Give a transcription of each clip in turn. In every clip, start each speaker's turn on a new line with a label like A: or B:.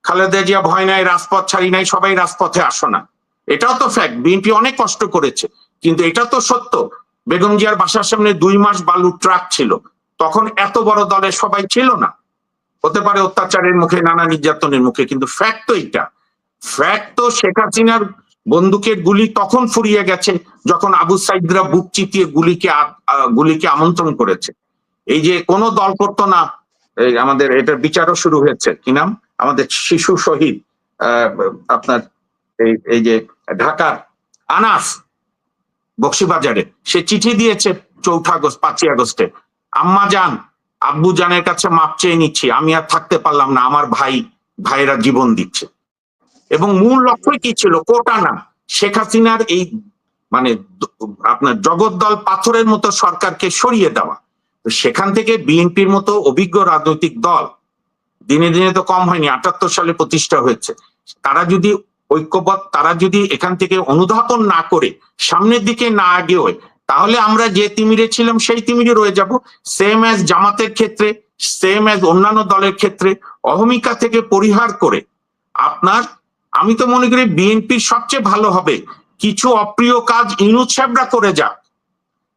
A: খালেদা জিয়া ভয় নাই, রাজপথ ছাড়ি নাই, সবাই রাজপথে আসো না। এটাও তো ফ্যাক্ট, বিএনপি অনেক কষ্ট করেছে, কিন্তু এটা তো সত্য বেগম জিয়ার বাসার সামনে 2 মাস বালুর ট্রাক ছিল, তখন এত বড় দলের সবাই ছিল না। হতে পারে অত্যাচারের মুখে, নানা নির্যাতনের মুখে, কিন্তু ফ্যাক্ট তো এইটা। ফ্যাক্ট তো শেখ হাসিনার বন্দুকের গুলি তখন ফুরিয়ে গেছে যখন আবু সাইদরা বুক চিতিয়ে গুলিকে আমন্ত্রণ করেছে। এই যে কোন দল করতো না, আমাদের এটার বিচারও শুরু হয়েছে, কি নাম আমাদের শিশু শহীদ আপনার এই যে ঢাকার আনাস বক্সিবাজারে, সে চিঠি দিয়েছে 4 আগস্ট 5 আগস্টে, আম্মা জান আব্বু জানের কাছে মাপ চেয়ে নিচ্ছি, আমি আর থাকতে পারলাম না, আমার ভাইয়েরা জীবন দিচ্ছে। এবং মূল লক্ষ্যই কি ছিল? কোটা না, শেখ হাসিনার এই মানে আপনার জগদ্দল পাথরের মতো সরকারকে সরিয়ে দেওয়া। তো সেখান থেকে বিএনপির মতো অভিজ্ঞ রাজনৈতিক দল দিনে দিনে তো কম হয়নি, 78 সালে প্রতিষ্ঠা হয়েছে, তারা যদি ঐক্যবদ্ধ, তারা যদি এখান থেকে অনুধাবন না করে সামনের দিকে না আগেও, তাহলে আমরা যে তিমিরে ছিলাম সেই তিমিরে রয়ে যাব। সেম অ্যাজ জামাতের ক্ষেত্রে, সেম অ্যাজ অন্যান্য দলের ক্ষেত্রে, অহমিকা থেকে পরিহার করে আপনার, আমি তো মনে করি বিএনপির সবচেয়ে ভালো হবে কিছু অপ্রিয় কাজ ইউনূস সাহেবরা করে যাক,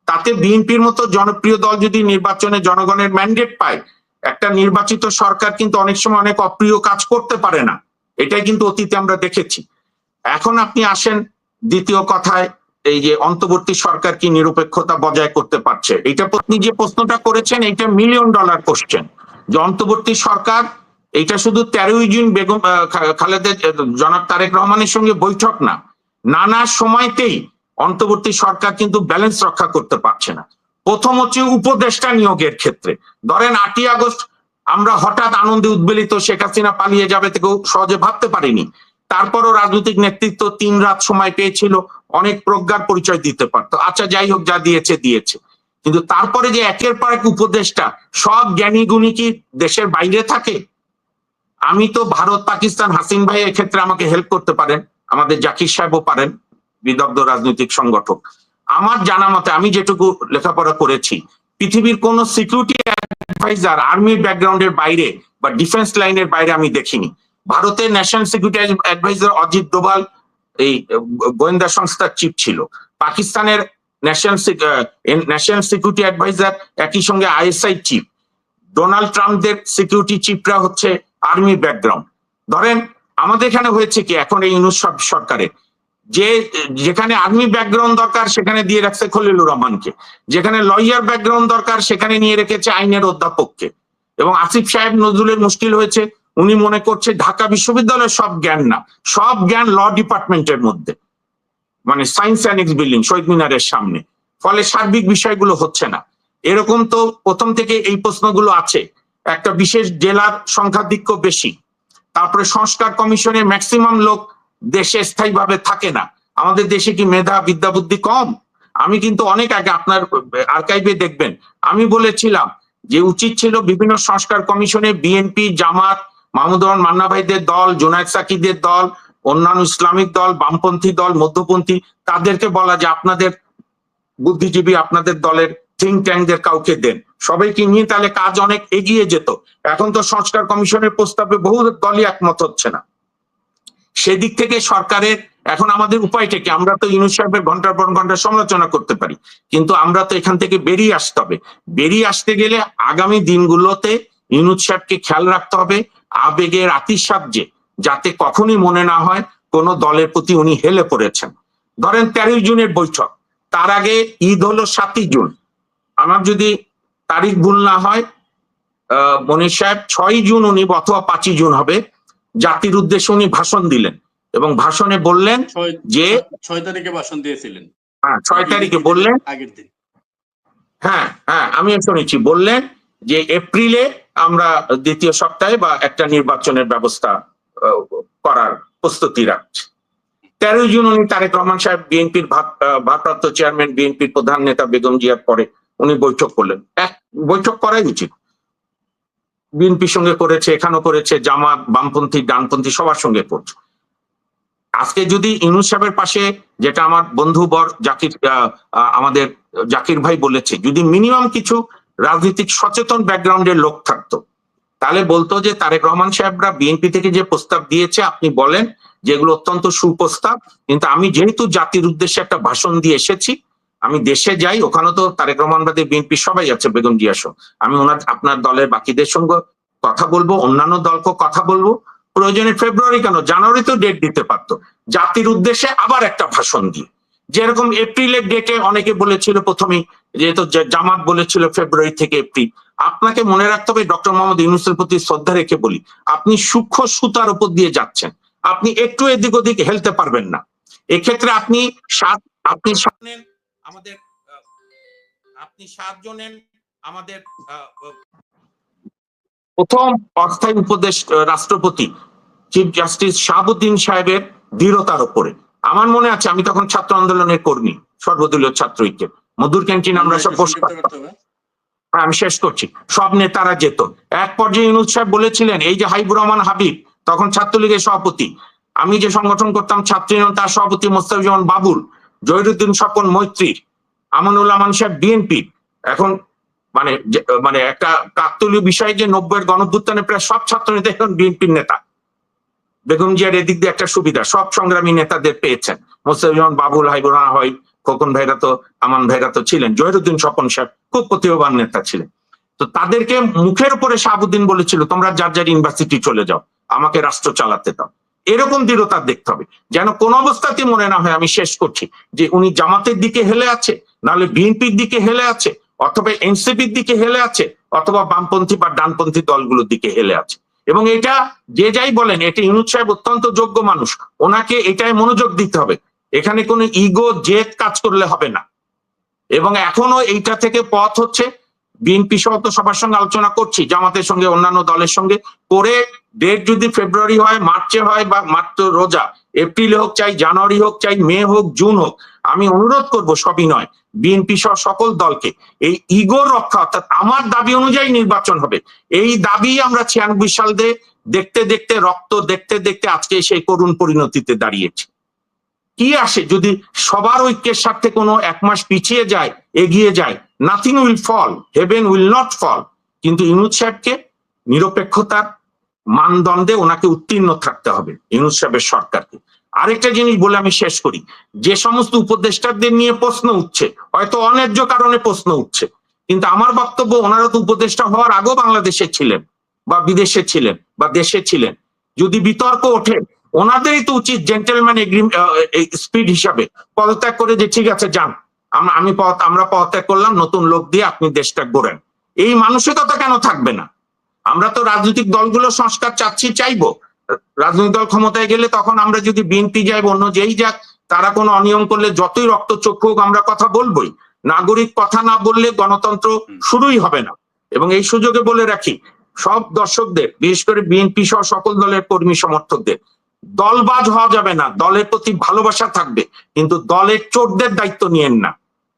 A: তাতে বিএনপির মতো জনপ্রিয় দল যদি নির্বাচনে জনগণের ম্যান্ডেট পায়, একটা নির্বাচিত সরকার কিন্তু অনেক সময় অনেক অপ্রিয় কাজ করতে পারে না, এটাই কিন্তু অতীতে আমরা দেখেছি। এখন আপনি আসেন দ্বিতীয় কথায়, এই যে অন্তর্বর্তী সরকার কি নিরপেক্ষতা বজায় করতে পারছে, এটা আপনি যে প্রশ্নটা করেছেন এটা $1 মিলিয়ন কোশ্চেন। যে অন্তর্বর্তী সরকার, এটা শুধু 13ই জুন বেগম খালেদা জনাব তারেক রহমানের সঙ্গে বৈঠক না, নানা সময়তেই অন্তর্বর্তী সরকার কিন্তু ব্যালেন্স রক্ষা করতে পারছে না। প্রথম হচ্ছে উপদেষ্টা নিয়োগের ক্ষেত্রে, ধরেন 8ই আগস্ট আমরা হঠাৎ আনন্দে উদ্বেলিত, শেখ হাসিনা পালিয়ে যাবে থেকে সহজে ভাবতে পারিনি। তারপরও রাজনৈতিক নেতৃত্ব 3 রাত সময় পেয়েছিল, অনেক প্রজ্ঞার পরিচয় দিতে পারতো। আচ্ছা যাই হোক, যা দিয়েছে দিয়েছে, কিন্তু তারপরে যে একের পর এক উপদেষ্টা, সব জ্ঞানী গুণী কি দেশের বাইরে থাকে? আমি তো ভারত পাকিস্তান, হাসিন ভাই এক্ষেত্রে আমাকে হেল্প করতে পারেন, আমাদের জাকির সাহেবও পারেন, বিদগ্ধ রাজনৈতিক সংগঠক। আমার জানা মতে, আমি যেটুকু লেখাপড়া করেছি, পৃথিবীর কোন সিকিউরিটি অ্যাডভাইজার আর্মির ব্যাকগ্রাউন্ডের বাইরে বা ডিফেন্স লাইনের বাইরে আমি দেখিনি। ভারতের national security adviser Ajit Doval এই গোয়েন্দা সংস্থার চিফ ছিল, পাকিস্তানের ন্যাশনাল সিকিউরিটি অ্যাডভাইজার একই সঙ্গে আইএসআই চিফ, ডোনাল্ড ট্রাম্পদের সিকিউরিটি চিফরা হচ্ছে আর্মি ব্যাকগ্রাউন্ড। ধরেন আমাদের এখানে হয়েছে কি, এখন এই ইউনূস সরকারের যেখানে আর্মি ব্যাকগ্রাউন্ড দরকার সেখানে দিয়ে রাখছে খলিলুর রহমানকে, যেখানে লয়ার ব্যাকগ্রাউন্ড দরকার সেখানে নিয়ে রেখেছে আইনের অধ্যাপককে। এবং আসিফ সাহেব নজরুলের মুশকিল হয়েছে, উনি মনে করছে ঢাকা বিশ্ববিদ্যালয়ের সব জ্ঞান না, সব জ্ঞান ল ডিপার্টমেন্টের মধ্যে, মানে সায়েন্স অ্যানেক্স বিল্ডিং শহীদ মিনারের সামনে, ফলে সার্বিক বিষয়গুলো হচ্ছে না। এরকম তো প্রথম থেকে এই প্রশ্নগুলো আছে। একটা বিশেষ জেলার সংখ্যাধিক্য বেশি, তারপরে সংস্কার কমিশনের ম্যাক্সিমাম লোক দেশে স্থায়ীভাবে থাকে না। আমাদের দেশে কি মেধা বিদ্যা বুদ্ধি কম? আমি কিন্তু অনেক আগে আপনার আর্কাইভে দেখবেন আমি বলেছিলাম যে উচিত ছিল বিভিন্ন সংস্কার কমিশনে বিএনপি, জামাত, মাহমুদুর রহমান মান্না ভাইদের দল, জুনায়েদ সাকিদের দল, অন্যান্য ইসলামিক দল, বামপন্থী দল, মধ্যপন্থী, তাদেরকে বলা যে আপনাদের বুদ্ধিজীবী, আপনাদের দলের থিঙ্ক ট্যাঙ্কদের কাউকে দেন, সবাইকে নিয়ে, তাহলে কাজ অনেক এগিয়ে যেত। এখন তো সংস্কার কমিশনের প্রস্তাবে বহু দলই একমত হচ্ছে না। সেদিক থেকে সরকারের এখন আমাদের উপায়টা কি? আমরা তো ইউনূস সাহেবের ঘন্টার পর ঘন্টা সমালোচনা করতে পারি, কিন্তু আমরা তো এখান থেকে বেরিয়ে আসতে হবে। বেরিয়ে আসতে গেলে আগামী দিনগুলোতে ইউনূস সাহেবকে খেয়াল রাখতে হবে আবেগের আতিশয্যে যাতে কখনই মনে না হয় কোন দলের প্রতি উনি হেলে পড়েছেন। ধরেন 13ই জুনের বৈঠক, তার আগে ঈদ হলো 7ই জুন, আমার যদি তারিখ ভুল না হয় মনির সাহেব 6ই জুন উনি, অথবা 5ই জুন হবে, জাতির উদ্দেশ্যে উনি ভাষণ দিলেন এবং ভাষণে বললেন যে
B: 6 তারিখে ভাষণ দিয়েছিলেন।
A: হ্যাঁ 6 তারিখে বললেন,
B: আগের দিন।
A: হ্যাঁ হ্যাঁ আমি শুনেছি, বললেন যে এপ্রিলে আমরা দ্বিতীয় সপ্তাহে বা একটা নির্বাচনের ব্যবস্থা করার প্রস্তুতি রাখছি। 13ই জুন উনি তারেক রহমান সাহেব, বিএনপির ভারপ্রাপ্ত চেয়ারম্যান, বিএনপির প্রধান নেতা বেগম জিয়ার পরে উনি বৈঠক করলেন। বৈঠক করাই উচিত, বিএনপির সঙ্গে করেছে, এখানেও করেছে, জামাত, বামপন্থী, ডানপন্থী সবার সঙ্গে করছে। আজকে যদি ইউনূস সাহেবের পাশে, যেটা আমার বন্ধু আমাদের জাকির ভাই বলেছে, যদি মিনিমাম কিছু রাজনৈতিক সচেতন ব্যাকগ্রাউন্ডের লোক থাকতো, তাহলে বলতো যে তারেক রহমান সাহেবরা বিএনপি থেকে যে প্রস্তাব দিয়েছে আপনি বলেন যেগুলো অত্যন্ত সুপ্রস্তাব, কিন্তু আমি যেহেতু জাতির উদ্দেশ্যে একটা ভাষণ দিয়ে এসেছি, আমি দেশে যাই, ওখানে তো তারেক রহমান বাদে বিএনপি সবাই আছে, বেগম জিয়া সহ, আমি আপনার দলের বাকিদের সঙ্গে কথা বলবো, অন্যান্য দলকে কথা বলবো, প্রয়োজনে ফেব্রুয়ারি কেন জানুয়ারিতেও ডেট দিতে পারতো, জাতির উদ্দেশ্যে আবার একটা ভাষণ দিয়ে। যেরকম এপ্রিলের ডেটে অনেকে বলেছিল প্রথমেই, যেহেতু জামাত বলেছিল ফেব্রুয়ারি থেকে এপ্রিল। আপনাকে মনে রাখতে হবে, ডক্টর মোহাম্মদ ইউনূসের প্রতি শ্রদ্ধা রেখে বলি, আপনি সূক্ষ্ম সুতার উপর দিয়ে যাচ্ছেন, আপনি একটু এদিক ওদিক হেলতে পারবেন না। এক্ষেত্রে আপনি 7 জনের আমাদের প্রথম অস্থায়ী উপদেষ্টা রাষ্ট্রপতি চিফ জাস্টিস শাহাবুদ্দিন সাহেবের দৃঢ়তার উপরে। আমার মনে আছে আমি তখন ছাত্র আন্দোলনের কর্মী, সর্বদলীয় ছাত্র ঐক্যের মধুর ক্যান্টিন আমরা সব আমি শেষ করছি, সব নেতারা যেত। এক পর্যায়ে ইউনূস সাহেব বলেছিলেন, এই যে হাবিবুর রহমান হাবিব তখন ছাত্রলীগের সভাপতি, আমি যে সংগঠন করতাম ছাত্র ইউনিয়ন, তার সভাপতি মোস্তাফিজুর বাবুল, জহিরুদ্দিন স্বপন মৈত্রী, আমানুল আমান সাহেব বিএনপি, এখন মানে একটা কাকতালীয় বিষয় যে 90-এর গণঅভ্যুত্থানে প্রায় সব ছাত্র নেতা এখন বিএনপির নেতা। বেগম জিয়ার এদিক দিয়ে একটা সুবিধা, সব সংগ্রামী নেতাদের পেয়েছেন, মোস্তাফিজুর বাবুল, হাবিবুর রহমান হয়, খোকন ভাইরা তো, আমান ভাইরা তো ছিলেন, জহিরুদ্দিন স্বপন সাহেব খুব প্রতিভাবান নেতা ছিলেন। তো তাদেরকে মুখের উপরে শাহাবুদ্দিন বলেছিল, তোমরা যার যার ইউনিভার্সিটি চলে যাও, আমাকে রাষ্ট্র চালাতে দাও। এরকম দৃঢ়তা দেখতে হবে, যেন কোন অবস্থাতে মনে না হয়, আমি শেষ করছি, যে উনি জামাতের দিকে হেলে আছে, নাহলে বিএনপির দিকে হেলে আছে, অথবা এনসিপির দিকে হেলে আছে, অথবা বামপন্থী বা ডানপন্থী দলগুলোর দিকে হেলে আছে। এবং এটা যে যাই বলেন, এটা ইউনূস সাহেব অত্যন্ত যোগ্য মানুষ, ওনাকে এটাই মনোযোগ দিতে হবে, এখানে কোনো ইগো জেদ কাজ করলে হবে না। এবং এখনো এইটা থেকে পথ হচ্ছে, বিএনপি সহ তো সবার সঙ্গে আলোচনা করছি, জামাতের সঙ্গে অন্যান্য দলের সঙ্গে করে, ডেট যদি ফেব্রুয়ারি হয়, মার্চে হয়, বা মাত্র রোজা এপ্রিলে হোক, চাই জানুয়ারি হোক, চাই মে হোক, জুন হোক, আমি অনুরোধ করব সবই নয়, বিএনপি সহ সকল দলকে এই ইগোর রক্ষা, অর্থাৎ আমার দাবি অনুযায়ী নির্বাচন হবে, এই দাবি আমরা 96 সাল দেখতে দেখতে, রক্ত দেখতে দেখতে আজকে সেই করুণ পরিণতিতে দাঁড়িয়েছি। কি আসে যদি সবার ঐক্যের সাথে কোনো এক মাস পিছিয়ে যায়, এগিয়ে যায়, nothing will fall, heaven will not fall. কিন্তু ইউনূস সাহেবকে নিরপেক্ষতার মানদণ্ডে ওনাকে উত্তীর্ণ থাকতে হবে, ইউনূস সাহেবের সরকারকে। আরেকটা জিনিস বলে আমি শেষ করি, যে সমস্ত উপদেষ্টাদের নিয়ে প্রশ্ন উঠছে, হয়তো অন্যায্য কারণে প্রশ্ন উঠছে, কিন্তু আমার বক্তব্য, ওনারা তো উপদেষ্টা হওয়ার আগেও বাংলাদেশে ছিলেন, বা বিদেশে ছিলেন, বা দেশে ছিলেন। যদি বিতর্ক ওঠে, ওনাদেরই তো উচিত জেন্টেলম্যান স্পিড হিসাবে পদত্যাগ করে, যে ঠিক আছে যান, আমরা পদত্যাগ করলাম, নতুন লোক দিয়ে আপনি দেশটা গড়েন। এই মানসিকতা কেন থাকবে না? আমরা তো রাজনৈতিক দলগুলো সংস্কার চাইবো, রাজনৈতিক দল ক্ষমতায় গেলে তখন আমরা যদি বিএনপি যাই, অন্য যেই যাক, তারা কোনো অনিয়ম করলে যতই রক্তচক্ষু হোক আমরা কথা বলবোই। নাগরিক কথা না বললে গণতন্ত্র শুরুই হবে না। এবং এই সুযোগে বলে রাখি সব দর্শকদের, বিশেষ করে বিএনপি সহ সকল দলের কর্মী সমর্থকদের, দলবাজ হওয়া যাবে না, দলের প্রতি ভালোবাসা থাকবে, কিন্তু দলের চোরদের দায়িত্ব নিয়েন না।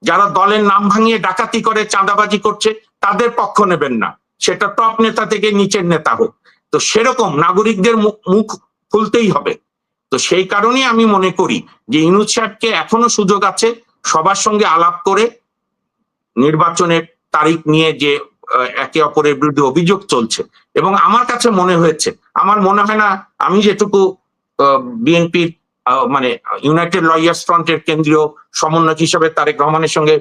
A: যারা দলের নাম ভাঙিয়ে ডাকাতি করে, চাঁদাবাজি করছে, তাদের পক্ষ নেবেন না, সেটা টপ নেতা থেকে নিচের নেতা হোক। তো সেরকম নাগরিকদের মুখ খুলতেই হবে। তো সেই কারণেই আমি মনে করি যে ইউনূস সাহেবকে এখনো সুযোগ আছে সবার সঙ্গে আলাপ করে, নির্বাচনের তারিখ নিয়ে যে একে অপরের বিরুদ্ধে অভিযোগ চলছে, এবং আমার কাছে মনে হয়েছে, আমার মনে হয় না, আমি যেটুকু বিএনপির মানে ইউনাইটেড লয়ার্স ফ্রন্টের কেন্দ্রীয় সমন্বয়ক হিসেবে তারেক রহমানের সঙ্গে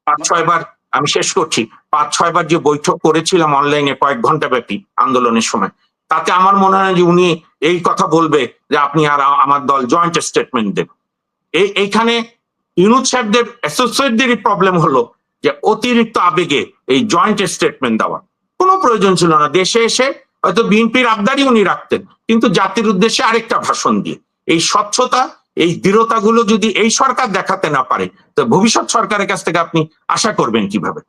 A: 5-6 বার, আমি শেষ করছি, 5-6 বার যে বৈঠক করেছিলাম অনলাইনে কয়েক ঘন্টা ব্যাপী আন্দোলনের সময়, তাতে আমার মনে হয় যে উনি এই কথা বলবে যে আপনি আর আমার দল জয়েন্ট স্টেটমেন্ট দেন। এইখানে ইউনূস সাহেবদের অ্যাসোসিয়েটদেরই প্রবলেম হলো যে অতিরিক্ত আবেগে এই জয়েন্ট স্টেটমেন্ট দেওয়া কোনো প্রয়োজন ছিল না। দেশে এসে হয়তো বিএনপির আবদারই উনি রাখতেন, কিন্তু জাতির উদ্দেশ্যে আরেকটা ভাষণ দিয়ে। এই স্বচ্ছতা, এই দৃঢ়তাগুলো যদি এই সরকার দেখাতে না পারে, তো ভবিষ্যৎ সরকারের কাছ থেকে আপনি আশা করবেন কিভাবে?